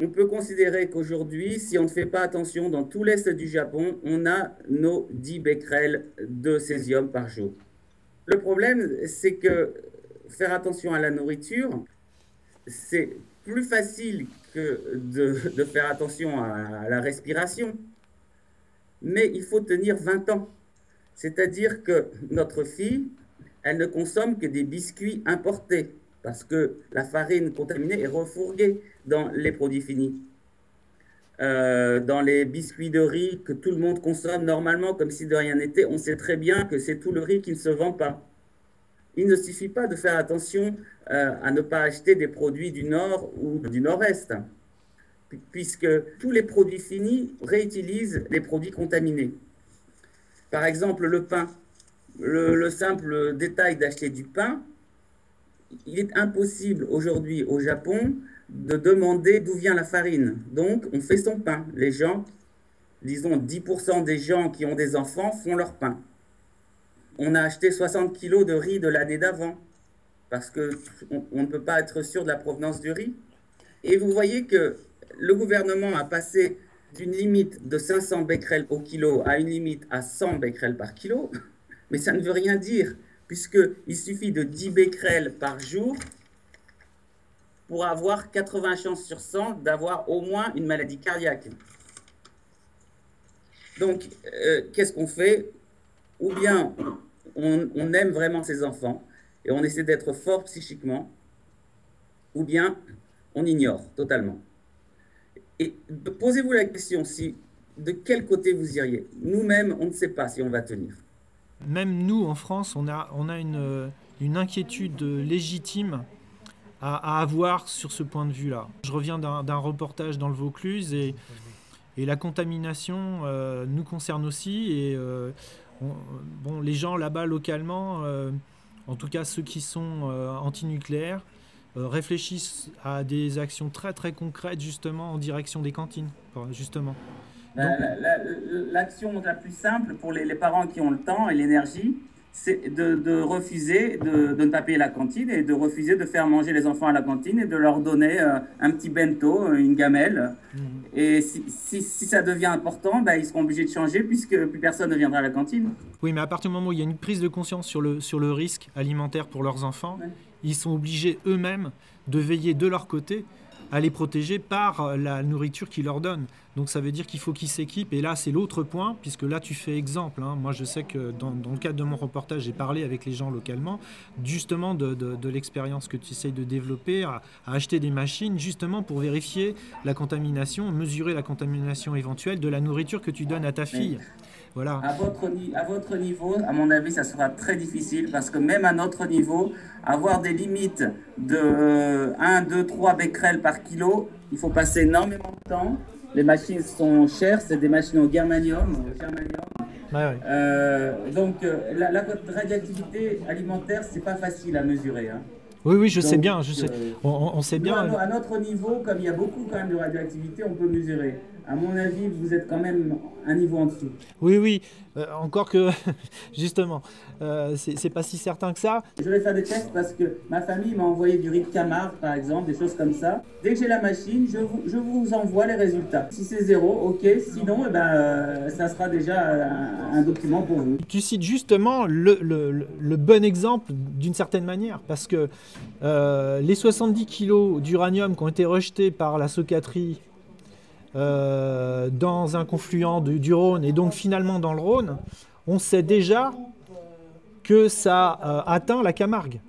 On peut considérer qu'aujourd'hui, si on ne fait pas attention, dans tout l'est du Japon, on a nos 10 becquerels de césium par jour. Le problème, c'est que faire attention à la nourriture, c'est plus facile que de faire attention à la respiration, mais il faut tenir 20 ans. C'est-à-dire que notre fille, elle ne consomme que des biscuits importés, parce que la farine contaminée est refourguée dans les produits finis. Dans les biscuits de riz que tout le monde consomme normalement comme si de rien n'était, on sait très bien que c'est tout le riz qui ne se vend pas. Il ne suffit pas de faire attention à ne pas acheter des produits du nord ou du nord-est, puisque tous les produits finis réutilisent les produits contaminés. Par exemple, le pain. Le simple détail d'acheter du pain, il est impossible aujourd'hui au Japon de demander d'où vient la farine. Donc, on fait son pain. Les gens, disons 10% des gens qui ont des enfants font leur pain. On a acheté 60 kilos de riz de l'année d'avant, parce qu'on ne peut pas être sûr de la provenance du riz. Et vous voyez que le gouvernement a passé d'une limite de 500 becquerels au kilo à une limite à 100 becquerels par kilo, mais ça ne veut rien dire, puisqu'il suffit de 10 becquerels par jour pour avoir 80 chances sur 100 d'avoir au moins une maladie cardiaque. Donc, qu'est-ce qu'on fait? Ou bien on aime vraiment ses enfants et on essaie d'être fort psychiquement, ou bien on ignore totalement. Et posez-vous la question, de quel côté vous iriez? Nous-mêmes, on ne sait pas si on va tenir. Même nous, en France, on a une inquiétude légitime à avoir sur ce point de vue-là. Je reviens d'un reportage dans le Vaucluse et la contamination nous concerne aussi. Et bon, les gens là-bas localement, en tout cas ceux qui sont antinucléaires, réfléchissent à des actions très très concrètes justement en direction des cantines, justement. Donc, l'action la plus simple pour les parents qui ont le temps et l'énergie, c'est de refuser de ne pas payer la cantine et de refuser de faire manger les enfants à la cantine et de leur donner un petit bento, une gamelle. Et si ça devient important, ben, ils seront obligés de changer puisque plus personne ne viendra à la cantine. oui, mais à partir du moment où il y a une prise de conscience sur le risque alimentaire pour leurs enfants, Ouais. ils sont obligés eux-mêmes de veiller de leur côté à les protéger par la nourriture qu'ils leur donnent. Donc ça veut dire qu'il faut qu'ils s'équipent. Et là, c'est l'autre point, puisque là, tu fais exemple. Hein. Moi, je sais que dans le cadre de mon reportage, j'ai parlé avec les gens localement, justement de l'expérience que tu essayes de développer, à acheter des machines, justement pour vérifier la contamination, mesurer la contamination éventuelle de la nourriture que tu donnes à ta fille. Voilà. À votre niveau, à mon avis, ça sera très difficile parce que même à notre niveau, avoir des limites de 1, 2, 3 becquerels par kilo, il faut passer énormément de temps. Les machines sont chères, c'est des machines au germanium. Ouais, ouais. Donc, la radioactivité alimentaire, c'est pas facile à mesurer. Hein. Oui, oui, je sais Donc, bien. Je sais. On sait nous, bien. à notre niveau, comme il y a beaucoup quand même de radioactivité, on peut mesurer. À mon avis, vous êtes quand même un niveau en dessous. Oui, oui. Encore que, justement, c'est pas si certain que ça. Je vais faire des tests parce que ma famille m'a envoyé du riz de Camargue, par exemple, des choses comme ça. Dès que j'ai la machine, je vous envoie les résultats. Si c'est zéro, ok. Sinon, eh ben, ça sera déjà un document pour vous. Tu cites justement le bon exemple d'une certaine manière, parce que les 70 kilos d'uranium qui ont été rejetés par la Socatrie dans un confluent du Rhône et donc finalement dans le Rhône, on sait déjà que ça atteint la Camargue.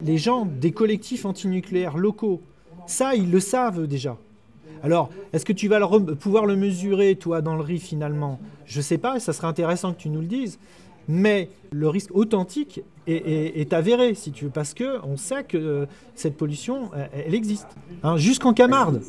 Les gens des collectifs antinucléaires locaux, ça ils le savent déjà. Alors, est-ce que tu vas pouvoir le mesurer, toi, dans le riz, finalement? Je ne sais pas, ça serait intéressant que tu nous le dises. Mais le risque authentique est avéré, si tu veux, parce qu'on sait que cette pollution, elle existe. Hein, jusqu'en Camargue.